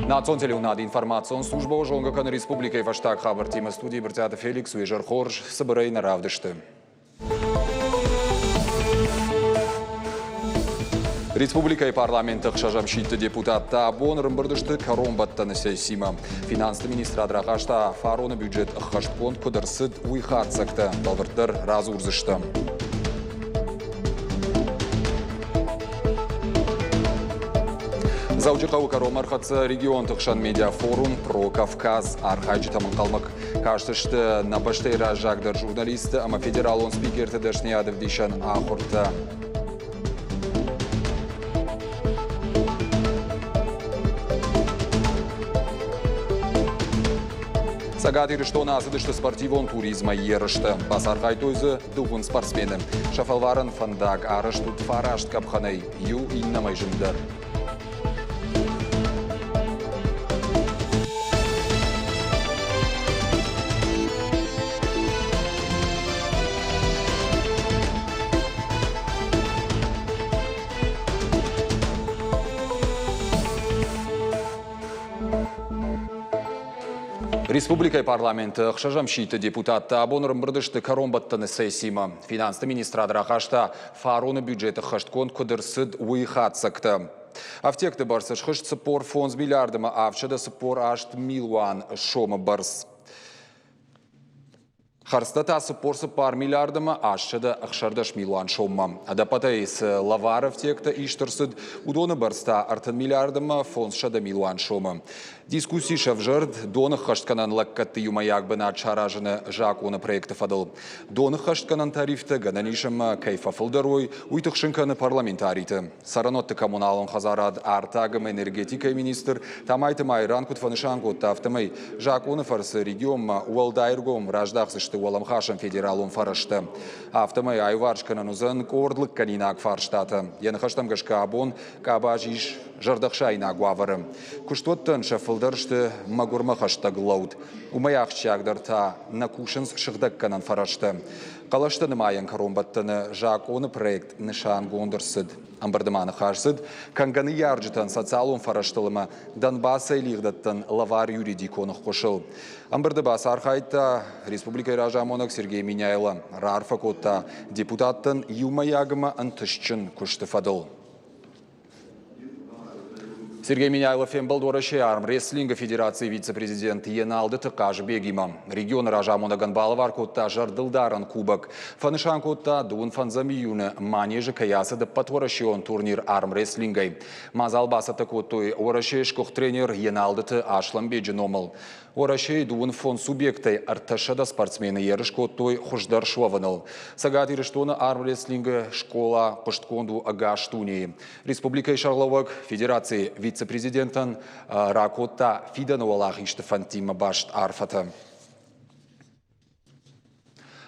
Национ телеунады информацион служба Жонгакан Республикой Ваштак Хабар Тима студии Бертята Феликс Уежар Хорж Сабарей Наравдышты. Республика и парламент шажамшитты депутатта абон рымбырдышты коромбаттаны сессима. Финансты министра Драхашта фароны бюджет хашткон кудырсыд уйхатсакты. Балвыртыр разы урзышты. Заучықау Каромархатсы регион тұқшан медиафорум про Кавказ архайчы тамын қалмық. Каштышты набаштайра жагдар журналисты, ама федерал он спикерті дәшниядов дейшан ақырты. Сагатыры что назыдышты спортивон туризма ерышты. Басархай тойзы дуғын спортсмені. Шафалварын фандаг арыш тут фарашт капханай. Ю иннамай жындар. Республика и парламент хшажамшиты депутатта абонырым бірдішті коромбаттаны сессима. Финансты министра Драхашта фароны бюджеті хашткон кудырсыд уйхатсакты. Автекті барсы шхышт сыпор фонз миллиардыма авчада сыпор ашт милуан шома барс. Харстата сыпорсы пар миллиардыма ашчада ақшардаш милуан шомма. Адапатайс лаваров текті иштырсыд удоны барста артын миллиардыма фонз шада милуан шома. Дискуссии шавжырд донық қаштканан лаккатты юмаякбына чаражыны жакуны проекты фадыл. Донық қаштканан тарифті гананишым кайфафылдарой уйтықшынканы парламентариты. Саранотты коммуналын хазарад артагым энергетика министр тамайты майран кутфанышанку тафтымай жакуны фарсы регион уалдайргом раждақсышты уаламхашын федералун фарышты. Автымай айваршканан узын кордлык канинак фарштаты. Янықаштам гашка абон кабажиш жардақшайна гуавары. Куштоттын шафылдаршты магурмахашта глауд. Умаяқчагдырта накушынс шықдаққанан фарашты. Қалаштыны майын коромбаттыны жаконы проект нышан гондырсыд. Амбардыманы қашсыд, канганы ярджытын социалун фараштылыма Донбасса илигдаттын лавар юридиконық қошыл. Амбардыбас архайта Республика Иражамонок Сергей Миняйлы рарфа котта депутаттын юмаягыма антышчын күшті фадыл. Сергей Миняйлов был арм рестлинга Федерации вице-президент Еналды Тыкаж Бегима. Регион Ражамона Ганбаловар котта жардылдаран кубок. Фанышан котта дуын фанзамиюны манежы каясыды патворашион турнир арм рестлингай. Мазалбасаты коттой орашешкох тренер Еналды Ашлам Беджиномал. Орашей дуын фон субъектай арташада спортсмены ерыш коттой хуждар шуаваныл. Сагатиры штоны арм рестлинга школа пыштконду агаштуни. Республика Шарловок Федерации вице-президентан Ракота Фидануалах Иштефантима Башт Арфата.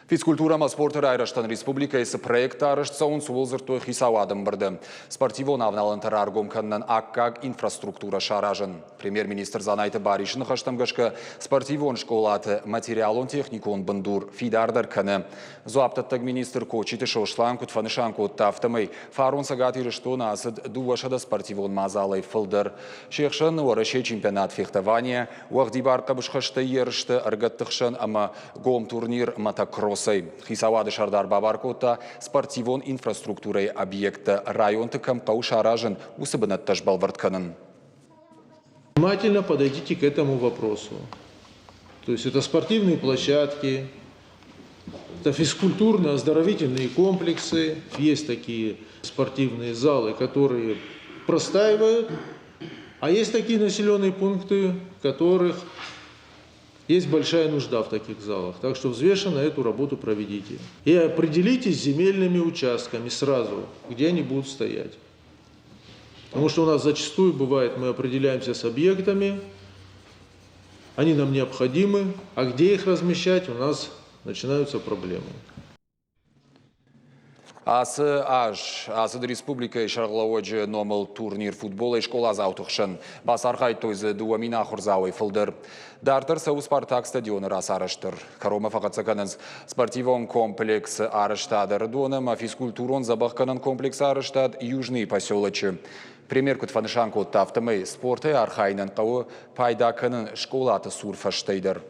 Физкультура спорта Райраштан Республика есі проект арыштсауын суылзыртой хисауадым бірді. Спортивон авналантар аргомканнан аккак инфраструктура шаражын. Премьер-министр Занайты Баришын хаштамгашка спортивон школаты материалон техникон бындур фидардар каны. Зуаптаттаг министр Кочиты Шошлан кутфанышан котта автомай фарон сагатиры штона асыд дуашада спортивон мазалай фылдар. Шехшын ораше чемпионат фехтования, уахдибар кабышхашты ерышты аргаттықшын ама гом турнир мотокросс. Хисавады Шардар Бабаркота спортивон инфраструктурой объекта районтыкам паушаражен усыбынат ташбалвартканын. Внимательно подойдите к этому вопросу. То есть это спортивные площадки, это физкультурно-оздоровительные комплексы. Есть такие спортивные залы, которые простаивают, а есть такие населенные пункты, в которых есть большая нужда в таких залах. Так что взвешенно эту работу проведите. И определитесь с земельными участками сразу, где они будут стоять. Потому что у нас зачастую бывает, мы определяемся с объектами, они нам необходимы, а где их размещать, у нас начинаются проблемы. Асыд республика Шарлауаджы номал турнир футбола и школа заутықшын. Басархай тойзы дуамина хурзауай фылдыр. Дартыр сау Спартак стадионы рас арыштыр. Карома фақатсаканыз спортивон комплекс арыштадыр. Доным физкультурон забахканын комплекс арыштад южный поселочы. Премьер Кутфанышанко тафтамай спорты архайнан қауы пайдаканын школаты сурфаштайдыр.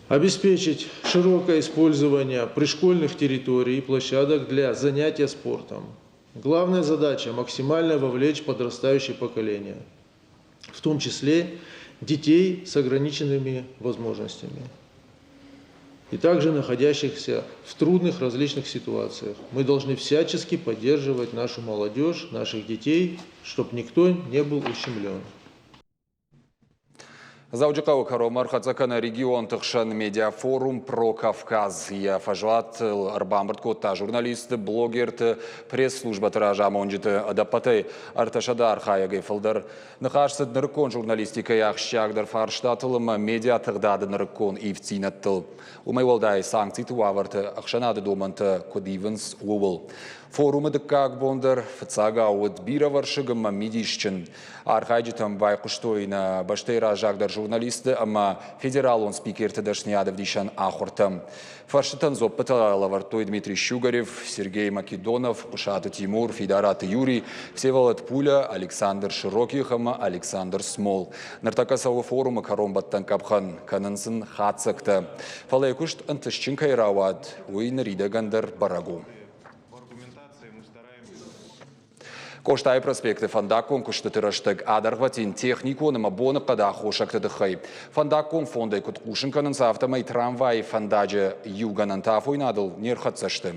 Обеспечить широкое использование пришкольных территорий и площадок для занятия спортом. Главная задача – максимально вовлечь подрастающее поколение, в том числе детей с ограниченными возможностями и также находящихся в трудных различных ситуациях. Мы должны всячески поддерживать нашу молодежь, наших детей, чтобы никто не был ущемлен. Заудикау Каромар Хацакана регион Тахшан медиафорум про Кавказ. Я фажуат Арбамбарт Кота, журналист, блогер, пресс-служба Таража Монджиты Адапатай Арташадар Хаягай Фалдар. Нахашсад наркон журналистика Яхщагдар Фарштатылым медиа Тагдады наркон Ивцинаттыл. Умайвалдай санкции Туаварты Ахшанады Доманты Кодивенс Уовл. Форумы дыккак бондар фцага от бираваршыгым медишчен. Архайджитам байқуштойна баштейра жагдар журналисты, ама федерал он спикер тадашниядов дишан ахуртам. Фаршитан зоппата лавартой Дмитрий Щугарев, Сергей Македонов, Пушаты Тимур, Федорат Юрий, Всеволод Пуля, Александр Широких, ама Александр Смол. Нартакасау форума Каромбаттан Капхан, Канансын Хацакта. Фалайкушт антышчинкай равад, уйна ридагандар барагу. Коштай проспекты Фандакон куштатыраштык адаргватин техниконым абоны қада хошакты дыхай. Фандакон фондай куткушынканын сафтамай трамвай фандаджы юганан тафойнадыл нерхатсашты.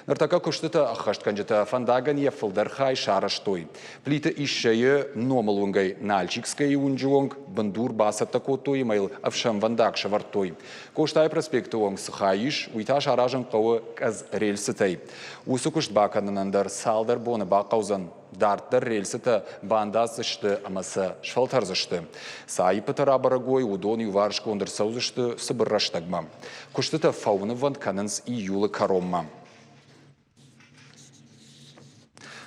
Нартака куштыта ахаштканжыта фандаган ефылдархай шараштой. Плита ишшайы номалунгай нальчикскай унжуонг бандур басатта котой майл авшам вандак шавартой. Коштай проспекты онг сахаиш уйта шаражан қауы каз рельсытай. Усы куштбаканынандар салдар боны бақаузан. Дарттар рельсыта бандасышты амасы шфалтарзышты. Сайы пытара барагой удон юварш кондыр саузышты сыбырраштагма. Куштыта фауны вантканынс июлы коромма.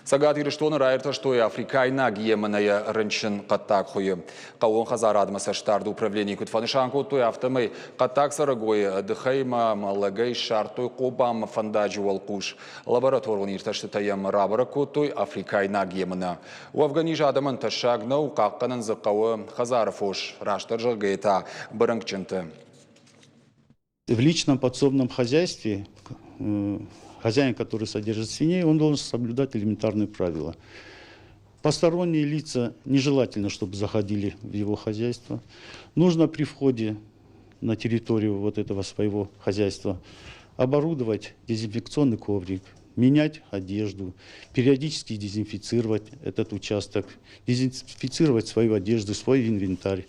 Сагат ирыштоны райырта, что и Африкайна гиеманая рынчын қаттак хойы. Қауын хазар адмасаштарды управление Кутфанышанко той автомай қаттак сарагой дыхайма малагай шартой қобам фандаджу алқуш. Лабораторын ирташты таям рабара той Африкайна гиемана. У Афганижа адамын ташагнау қаққанын зықауы хазарфош раштар жылгайта бұрыңкчынты. В личном подсобном хозяйстве хозяин, который содержит свиней, он должен соблюдать элементарные правила. Посторонние лица нежелательно, чтобы заходили в его хозяйство. Нужно при входе на территорию вот этого своего хозяйства оборудовать дезинфекционный коврик, менять одежду, периодически дезинфицировать этот участок, дезинфицировать свою одежду, свой инвентарь.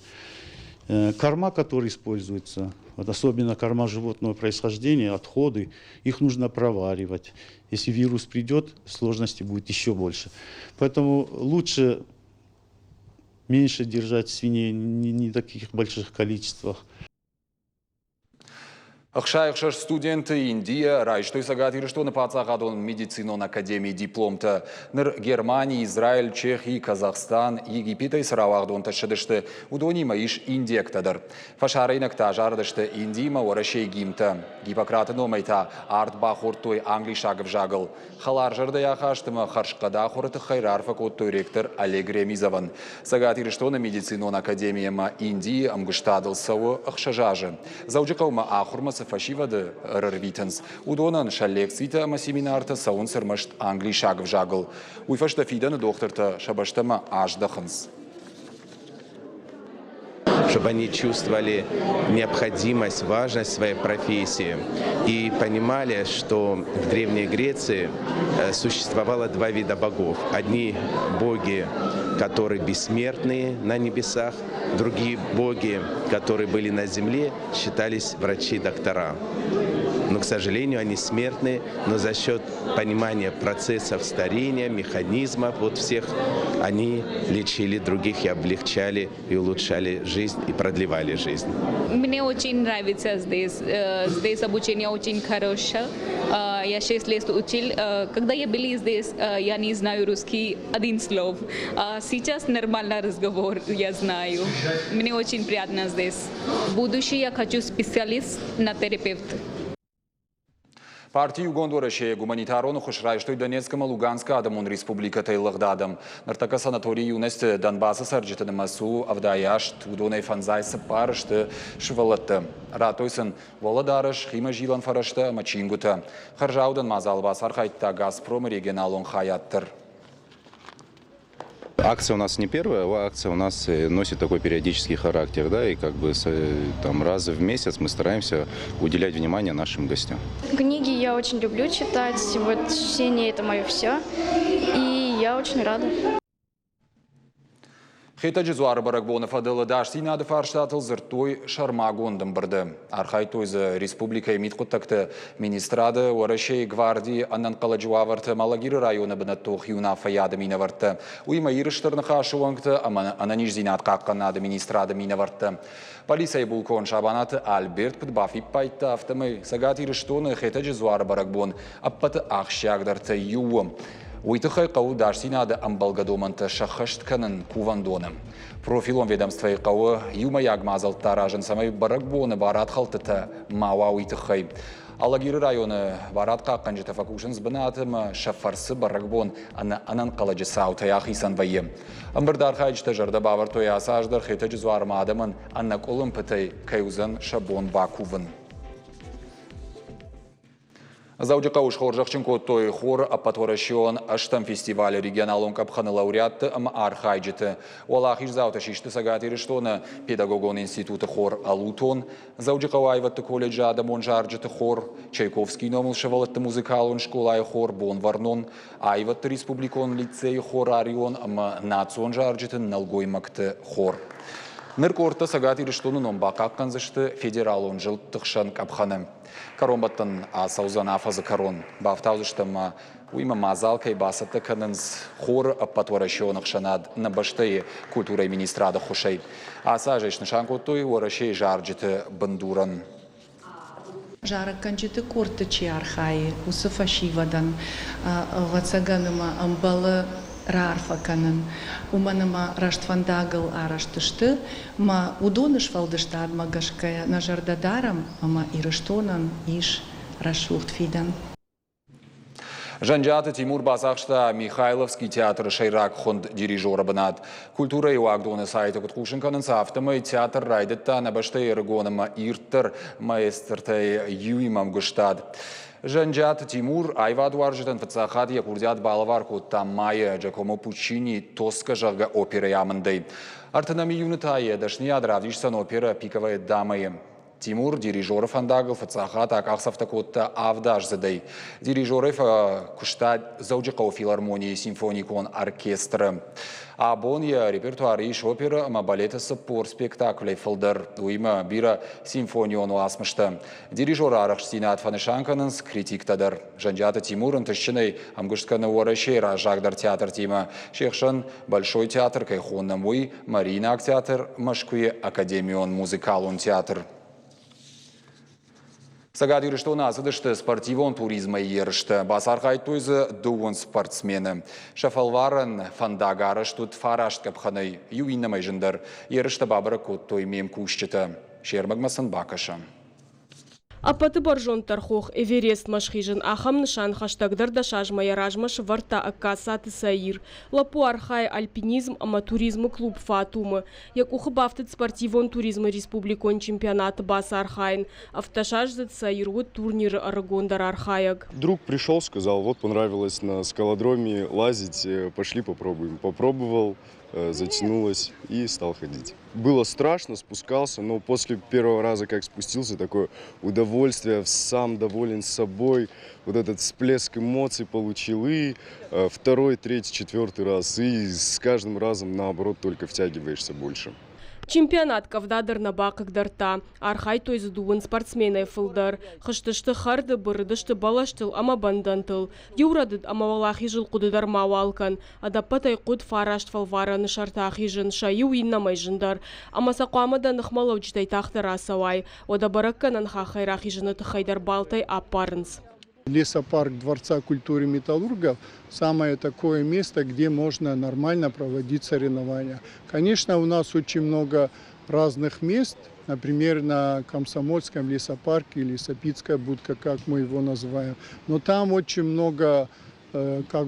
Корма, которые используются, вот особенно корма животного происхождения, отходы, их нужно проваривать. Если вирус придет, сложности будет еще больше. Поэтому лучше меньше держать свиней, не в таких больших количествах. Ахшайықшаш студенты Индия райштой сагат ирыштоны пацағадон медицинон академии дипломты. Ныр Германия, Израиль, Чехия, Казахстан, Египет и Саравагдон ташыдышты. Удонима иш Индиектадыр. Фашарайнак тажардышты Индима орашей гимты. Гиппократы номайта арт бахортой англишагов жагыл. Халар жырды яхаштымы харшқада хорыты хайрарфа коттой ректор Олег Ремизован. Сагат ирыштоны медицинон академияма Индии амгыштадыл сауы ахшажажы. Зауджықаума ахурмасы фашивады рырвитенс. Удонан шаллекцита ама семинарта саун сырмашт англишагов жагыл. Уйфашта фиданы докторта шабаштама аждахынс. Чтобы они чувствовали необходимость, важность своей профессии и понимали, что в Древней Греции существовало два вида богов. Одни боги, которые бессмертные на небесах, другие боги, которые были на земле, считались врачи-доктора. Но, к сожалению, они смертны, но за счет понимания процессов старения, механизмов, вот всех, они лечили других и облегчали, и улучшали жизнь, и продлевали жизнь. Мне очень нравится здесь обучение очень хорошее. Я 6 лет учил. Когда я была здесь, я не знаю русский один слов. Сейчас нормальный разговор, я знаю. Мне очень приятно здесь. В будущем я хочу специалист на терапевт. Партия Гондураше гуманитарону хушрайштой Донецком, Луганска, Адамун Республика Тейлагдадам. Нартака санаторий юность Донбасса сарджитаны масу Авдаяш, Тудонай Фанзайса парышты Швалатты. Ратойсын Володарыш, Хима Жилан Фарашта, Мачингута. Харжаудан Мазалбас Архайтта Газпром регионалон Хаяттыр. Акция у нас не первая, акция у нас носит такой периодический характер, да, и как бы там раз в месяц мы стараемся уделять внимание нашим гостям. Книги я очень люблю читать, вот чтение это мое все, и я очень рада. Хетаджи зуары барак боны фадылы даштинады фарштатыл зыртой шармагондым бірді. Архай тойзы республика емит құттақты министрады орашей гвардии аннан қаладжуаварты Малагиры районы біні тоқ юна фаяды минаварты. Уйма ирыштырны қашы оңқты, ананиш зинат қаққанады министрады минаварты. Полиция булкон шабанаты Альберт Пдбафип пайтты автомы. Сагат ирыштоны хетаджи зуары барак бон аппаты ақшягдарты юым. Уйтыхай қауы дарсинады амбалгадоманты шахаштканын кувандоны. Профилон ведомствой қауы юмаяг мазалттара жынсамай барак боны барат халтыты мауа уйтыхай. Алагиры районы барат қаққан жыты факушыныз бінатымы шафарсы барак бон анан қаладжы саутаяқ исан вайы. Амбырдар қайжыты жырды бавар тоя асаждар хеті жүзуарым адымын анна колым пытай кайузан шабон бакувын. Заудика уж хоржахченко той хор апатворащен аштам фестиваль регионалон капханы лауреатты архайджиты. Олах иш зауташишты сагатиры штона педагогон институты хор алутон. Заудика уайватты колледжа адамон жарджиты хор. Чайковский номыл шевалатты музыкалон школай хор бон варнон. Айватты республикон лицей хор арион национ жарджиты налгоймакты хор. Ныркорта сагатиры штона номба какканзышты федералон жылттықшан капханы. Коромбаттан саузан афазы корон. Бафтаузыштама уйма мазалкой басатты канынз хор аппатворащенных шанад на баштые культурой министрада хушей. Сажечны шанкотой уоращей жарджиты бандуран. Жараканджиты кортычи архаи, усыфашивадан, вацаганыма амбалы рарфаканын, уманыма раштфандагыл араштышты, ма удоныш валдыштад магашкая на жардадарам, ама ирыштонан иш рашухтфидан. Жанжаты Тимур Басахшта Михайловский театр Шайрак хонд дирижера банат. Культура и уагдоны сайты куткушинканын сафтамы театр райдетта на баштай регонама иртер маэстертай юимам гуштад. Жанжат Тимур айвадуаржитан фацахат якурдят балавар кутта майя Джакомо Пучини тоска жага опера ямандай. Артанами юнитая дашни адравдишсан опера пиковая дамая. Тимур дирижеров фандагл фацахат акахсавта котта авдаш задай. Дирижеров кушта зауджикау филармонии симфоникон оркестра. Абон я репертуары иш опера ма балета саппор спектаклей фылдар. Уйма бира симфониону асмышта. Дирижер арахштина атфанышанканынс критиктадар. Жанжата Тимурын тышчыной амгуштканы уарашейра жагдар театр тима. Шехшан Большой театр кайхонным уй, Марина театр, Машкуе Академион музыкалун театр. Сагадиры что нас это спортивон туризма ершты. Басархай тойзы дуон спортсмены. Шафалваран фандагары штут фарашт капханай юиннамай жындар. Ершты бабыры кот той мем кушчыты. Шермагмасын бакаша. Апаты баржон тархох Эверест машхижин ахам нышан хаштагдар дашажма яражмаш варта аккасаты саир. Лапу архай альпинизм аматуризм клуб Фатумы. Як ухабафтыт спортивон туризма республикон чемпионата баса архайн. Автошажзат саир турниры арагондар архаяк. Друг пришел, сказал, вот понравилось на скалодроме лазить, пошли попробуем. Попробовал, затянулось и стал ходить. Было страшно, спускался, но после первого раза, как спустился, такое удовольствие, сам доволен собой, вот этот всплеск эмоций получил, и второй, третий, четвертый раз, и с каждым разом, наоборот, только втягиваешься больше. Чемпионат кавдадыр на бакак дарта. Архай той задуын спортсмены фылдар. Хыштышты харды бырыдышты балаштыл ама бандантыл. Юрадыд ама валахи жыл кудыдар мауалкан. Адапатай куд фарашт фалвараны шартахи жын шаю иннамай жындар. Ама сақуамада нахмалау житай тахтар асавай. Ода баракканан хахайрахи жыны тахайдар балтай аппарынс. Лесопарк Дворца культуры металлургов – самое такое место, где можно нормально проводить соревнования. Конечно, у нас очень много разных мест, например, на Комсомольском лесопарке или Лесопитская будка, как мы его называем. Но там очень много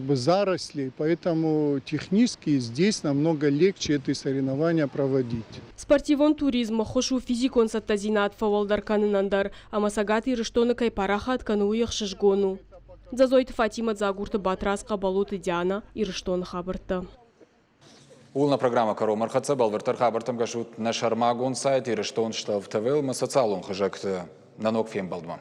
зарослей, поэтому технически здесь намного легче эти соревнования проводить. Спортивон туризма хошу физикон саттазинат фавалдар канынандар, амасагат ирыштоны кайпарахат кану уйықшыжгону. Зазойты Фатима Загурты Батрасқа балуты Диана ирыштоны хабырты. Улна программа «Каро Мархаца» балвертар хабартам гашут на шармагон сайт ирыштон штав ТВ, мы социалун хыжакты на ног фем балдма.